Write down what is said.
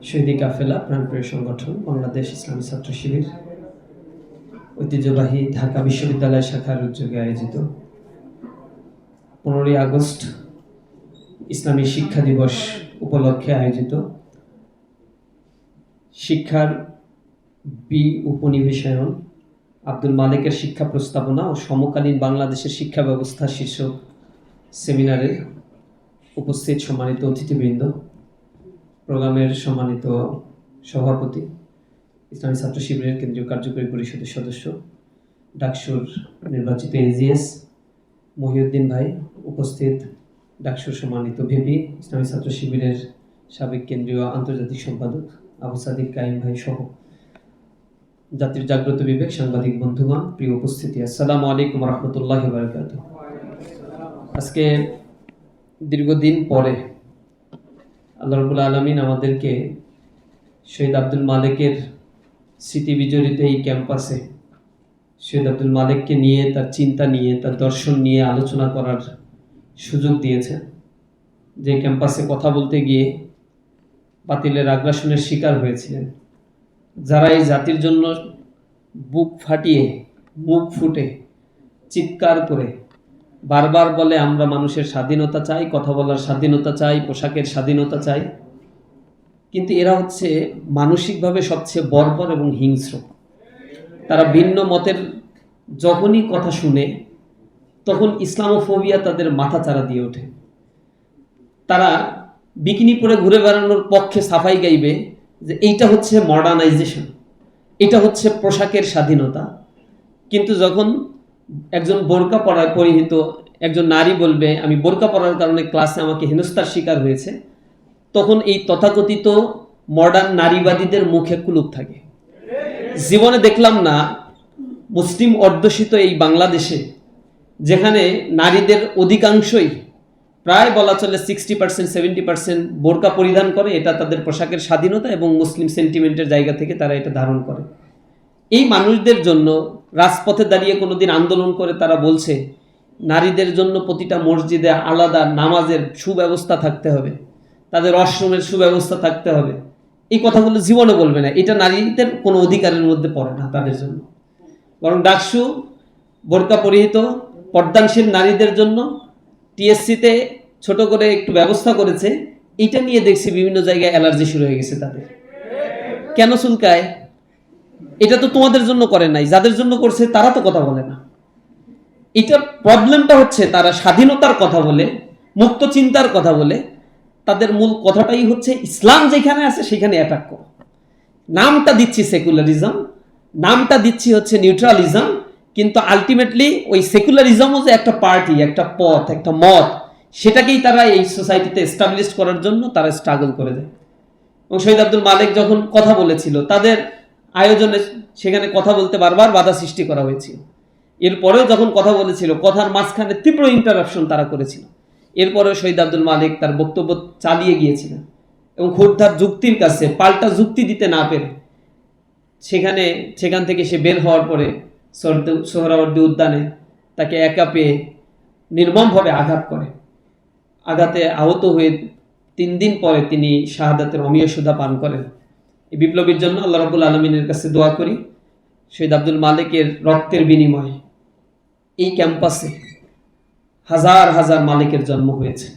শহীদি কাফেলা প্রাণপ্রিয় সংগঠন বাংলাদেশ ইসলামী ছাত্র শিবির ঐতিহ্যবাহী ঢাকা বিশ্ববিদ্যালয় শাখার উদ্যোগে আয়োজিত 15ই আগস্ট ইসলামী শিক্ষা দিবস উপলক্ষে আয়োজিত শিক্ষার উপনিবেশায়ন আব্দুল মালেকের শিক্ষা প্রস্তাবনা ও সমকালীন বাংলাদেশের শিক্ষা ব্যবস্থা শীর্ষক সেমিনারে উপস্থিত সম্মানিত অতিথিবৃন্দ, প্রোগ্রামের সম্মানিত সভাপতি, ইসলামী ছাত্র শিবিরের কেন্দ্রীয় কার্যকরী পরিষদের সদস্য, ডাকসুর নির্বাচিত এজিএস মহিউদ্দিন ভাই, উপস্থিত ডাকসুর সম্মানিত ভিপি, ইসলামী ছাত্র শিবিরের সাবেক কেন্দ্রীয় আন্তর্জাতিক সম্পাদক আবু সাদিক কাইম ভাই সহ জাতির জাগ্রত বিবেক সাংবাদিক বন্ধুগণ, প্রিয় উপস্থিতি, আসসালামু আলাইকুম রহমতুল্লাহি ওয়া বারাকাতুহু। আজকে দীর্ঘদিন পরে আল্লাহ রাব্বুল আলামিন আমাদেরকে শহীদ আব্দুল মালেকের স্মৃতি বিজড়িত এই ক্যাম্পাসে শহীদ আব্দুল মালেককে নিয়ে, তার চিন্তা নিয়ে, তার দর্শন নিয়ে আলোচনা করার সুযোগ দিয়েছেন। যে ক্যাম্পাসে কথা বলতে গিয়ে বাতিলের আগ্রাসনের শিকার হয়েছিলেন, যারা এই জাতির জন্য বুক ফাটিয়ে, মুখ ফুটে, চিৎকার করে বারবার বলে আমরা মানুষের স্বাধীনতা চাই, কথা বলার স্বাধীনতা চাই, পোশাকের স্বাধীনতা চাই, কিন্তু এরা হচ্ছে মানসিকভাবে সবচেয়ে বর্বর এবং হিংস্র। তারা ভিন্ন মতের যখনই কথা শুনে তখন ইসলামোফোবিয়া তাদের মাথা চারা দিয়ে ওঠে। তারা বিকিনি পরে ঘুরে বেড়ানোর পক্ষে সাফাই গাইবে যে এইটা হচ্ছে মডার্নাইজেশন, এটা হচ্ছে পোশাকের স্বাধীনতা। কিন্তু যখন একজন বোরকা পরিহিত একজন নারী বলবে আমি বোরকা পরার কারণে ক্লাসে আমাকে হেনস্থার শিকার হয়েছে, তখন এই তথাকথিত মডার্ন নারীবাদীদের মুখে কুলুপ থাকে। জীবনে দেখলাম না মুসলিম অধ্যুষিত এই বাংলাদেশে, যেখানে নারীদের অধিকাংশই প্রায় বলা চলে 60% 70% বোরকা পরিধান করে, এটা তাদের পোশাকের স্বাধীনতা এবং মুসলিম সেন্টিমেন্টের জায়গা থেকে তারা এটা ধারণ করে। এই মানুষদের জন্য রাজপথে দাঁড়িয়ে কোনোদিন আন্দোলন করে তারা বলছে নারীদের জন্য প্রতিটা মসজিদে আলাদা নামাজের সুব্যবস্থা থাকতে হবে, তাদের ওয়াশরুমের সুব্যবস্থা থাকতে হবে, এই কথাগুলো জীবনে বলবে না। এটা নারীদের কোনো অধিকারের মধ্যে পড়ে না তাদের জন্য। বরং ডাকসু বোরকা পরিহিত পর্দানশীল নারীদের জন্য টিএসসিতে ছোট করে একটু ব্যবস্থা করেছে। এটা নিয়ে দেখছি বিভিন্ন জায়গায় অ্যালার্জি শুরু হয়ে গেছে তাদের। কেন চুলকায়? এটা তো তোমাদের জন্য করে নাই, যাদের জন্য করছে তারা তো কথা বলে না। এটা প্রবলেমটা হচ্ছে তারা স্বাধীনতার কথা বলে, মুক্ত চিন্তার কথা বলে, তাদের মূল কথাটাই হচ্ছে ইসলাম যেখানে আছে সেখানে অ্যাটাক করো। নামটা দিচ্ছি সেকুলারিজম, নামটা দিচ্ছি হচ্ছে নিউট্রালিজম, কিন্তু আলটিমেটলি ওই সেকুলারিজমও যে একটা পার্টি, একটা পথ, একটা মত, সেটাকেই তারা এই সোসাইটিতে এস্টাবলিশ করার জন্য তারা স্ট্রাগল করে দেয়। এবং শহীদ আব্দুল মালেক যখন কথা বলেছিল, তাদের আয়োজনে সেখানে কথা বলতে বারবার বাধা সৃষ্টি করা হয়েছিল। এরপরেও যখন কথা বলেছিল, কথার মাঝখানে তীব্র ইন্টারাপশন তারা করেছিল। এরপরেও শহীদ আব্দুল মালেক তার বক্তব্য চালিয়ে গিয়েছিলেন এবং ক্ষুদ্ধার যুক্তির কাছে পাল্টা যুক্তি দিতে না পেরে সেখান থেকে সে বের হওয়ার পরে সোহরাওয়ার্দী উদ্যানে তাকে একা পেয়ে নির্মমভাবে আঘাত করে। আঘাতে আহত হয়ে 3 দিন পরে তিনি শাহাদাতের অমীয় সুধা পান করেন। এই বিপ্লবীর জন্য আল্লাহ রাব্বুল আলামিনের কাছে দোয়া করি, শহীদ আব্দুল মালেকের রক্তের বিনিময়ে এই ক্যাম্পাসে হাজার হাজার মালিকের জন্ম হয়েছে।